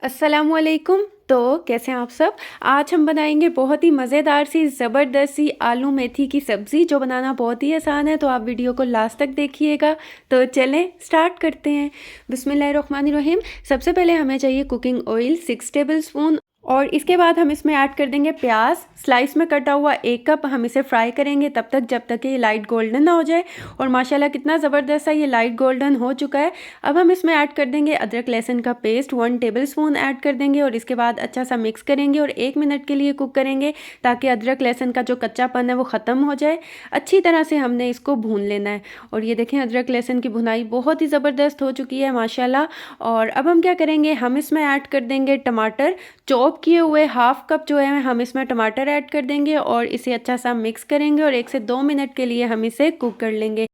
अस्सलामुअलैकुम। तो कैसे हैं आप सब। आज हम बनाएंगे बहुत ही मज़ेदार सी ज़बरदस्त सी आलू मेथी की सब्ज़ी, जो बनाना बहुत ही आसान है। तो आप वीडियो को लास्ट तक देखिएगा। तो चलें स्टार्ट करते हैं। बिस्मिल्लाहिर्रहमानिर्रहीम। सबसे पहले हमें चाहिए कुकिंग ऑयल 6 टेबल स्पून, और इसके बाद हम इसमें ऐड कर देंगे प्याज स्लाइस में कटा हुआ 1 कप। हम इसे फ्राई करेंगे तब तक जब तक कि ये लाइट गोल्डन ना हो जाए। और माशाल्लाह कितना ज़बरदस्त सा ये लाइट गोल्डन हो चुका है। अब हम इसमें ऐड कर देंगे अदरक लहसुन का पेस्ट 1 टेबल स्पून ऐड कर देंगे, और इसके बाद अच्छा सा मिक्स करेंगे और 1 मिनट के लिए कुक करेंगे, ताकि अदरक लहसुन का जो कच्चापन है वो ख़त्म हो जाए। अच्छी तरह से हमने इसको भून लेना है। और ये देखें, अदरक लहसुन की भुनाई बहुत ही ज़बरदस्त हो चुकी है माशाल्लाह। और अब हम क्या करेंगे, हम इसमें ऐड कर देंगे टमाटर चॉप किए हुए। हाफ कप जो है हम इसमें टमाटर ऐड कर देंगे और इसे अच्छा सा मिक्स करेंगे, और 1 से 2 मिनट के लिए हम इसे कुक कर लेंगे।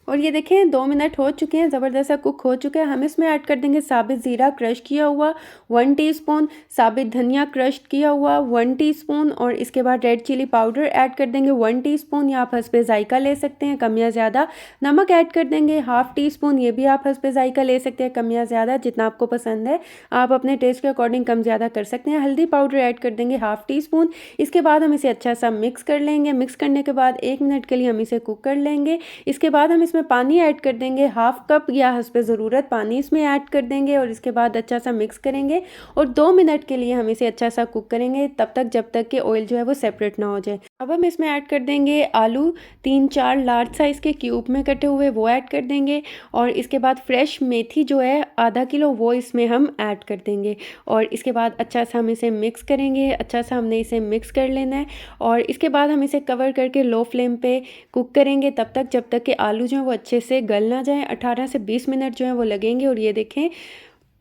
और ये देखें 2 मिनट हो चुके हैं, ज़बरदस्त सा कुक हो चुका है। हम इसमें ऐड कर देंगे साबित ज़ीरा क्रश किया हुआ 1 टीस्पून, साबित धनिया क्रश किया हुआ 1 टीस्पून, और इसके बाद रेड चिली पाउडर ऐड कर देंगे 1 टीस्पून, या आप हस्बे ज़ायका ले सकते हैं कम या ज़्यादा। नमक ऐड कर देंगे हाफ टी स्पून, ये भी आप हस्बे ज़ायका ले सकते हैं कम या ज़्यादा, जितना आपको पसंद है आप अपने टेस्ट के अकॉर्डिंग कम ज़्यादा कर सकते हैं। हल्दी पाउडर ऐड कर देंगे हाफ टी स्पून। इसके बाद हम इसे अच्छा सा मिक्स कर लेंगे। मिक्स करने के बाद 1 मिनट के लिए हम इसे कुक कर लेंगे। इसके बाद हम इसमें पानी ऐड कर देंगे हाफ कप या हस्बे ज़रूरत पानी इसमें ऐड कर देंगे, और इसके बाद अच्छा सा मिक्स करेंगे और 2 मिनट के लिए हम इसे अच्छा सा कुक करेंगे, तब तक जब तक कि ऑयल जो है वो सेपरेट ना हो जाए। अब हम इसमें ऐड कर देंगे आलू 3-4 लार्ज साइज़ के क्यूब में कटे हुए, वो ऐड कर देंगे। और इसके बाद फ्रेश मेथी जो है आधा किलो, वो इसमें हम ऐड कर देंगे। और इसके बाद अच्छा सा हम इसे मिक्स करेंगे। अच्छा सा हमने इसे मिक्स कर लेना है, और इसके बाद हम इसे कवर करके लो फ्लेम पे कुक करेंगे तब तक जब तक कि आलू जो है वो अच्छे से गल ना जाए। 18 से 20 मिनट जो है वो लगेंगे। और ये देखें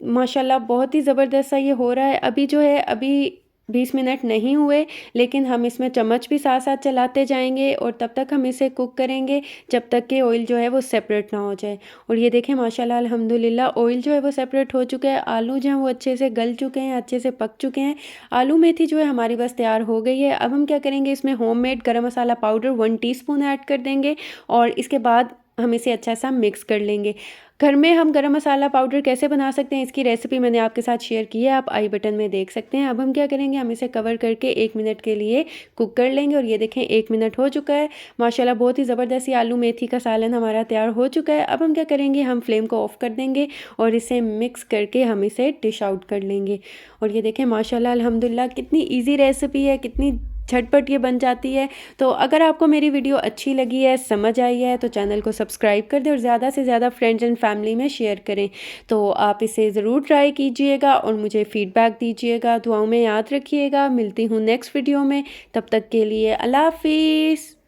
माशाल्लाह बहुत ही ज़बरदस्त सा ये हो रहा है। अभी जो है अभी 20 मिनट नहीं हुए, लेकिन हम इसमें चम्मच भी साथ साथ चलाते जाएंगे, और तब तक हम इसे कुक करेंगे जब तक कि ऑयल जो है वो सेपरेट ना हो जाए। और ये देखें माशाल्लाह अल्हम्दुलिल्लाह ऑयल जो है वो सेपरेट हो चुका है। आलू जो है वो अच्छे से गल चुके हैं, अच्छे से पक चुके हैं। आलू मेथी जो है हमारी बस तैयार हो गई है। अब हम क्या करेंगे, इसमें होममेड गरम मसाला पाउडर 1 टीस्पून ऐड कर देंगे, और इसके बाद हम इसे अच्छा सा मिक्स कर लेंगे। घर में हम गरम मसाला पाउडर कैसे बना सकते हैं, इसकी रेसिपी मैंने आपके साथ शेयर की है, आप आई बटन में देख सकते हैं। अब हम क्या करेंगे, हम इसे कवर करके 1 मिनट के लिए कुक कर लेंगे। और ये देखें 1 मिनट हो चुका है। माशाल्लाह बहुत ही ज़बरदस्त आलू मेथी का सालन हमारा तैयार हो चुका है। अब हम क्या करेंगे, हम फ्लेम को ऑफ़ कर देंगे और इसे मिक्स करके हम इसे डिश आउट कर लेंगे। और ये देखें माशाल्लाह अल्हम्दुलिल्लाह कितनी ईजी रेसिपी है, कितनी झटपट ये बन जाती है। तो अगर आपको मेरी वीडियो अच्छी लगी है, समझ आई है, तो चैनल को सब्सक्राइब कर दें और ज़्यादा से ज़्यादा फ्रेंड्स एंड फैमिली में शेयर करें। तो आप इसे ज़रूर ट्राई कीजिएगा और मुझे फ़ीडबैक दीजिएगा। दुआओं में याद रखिएगा। मिलती हूँ नेक्स्ट वीडियो में, तब तक के लिए अल्लाह हाफ़िज़।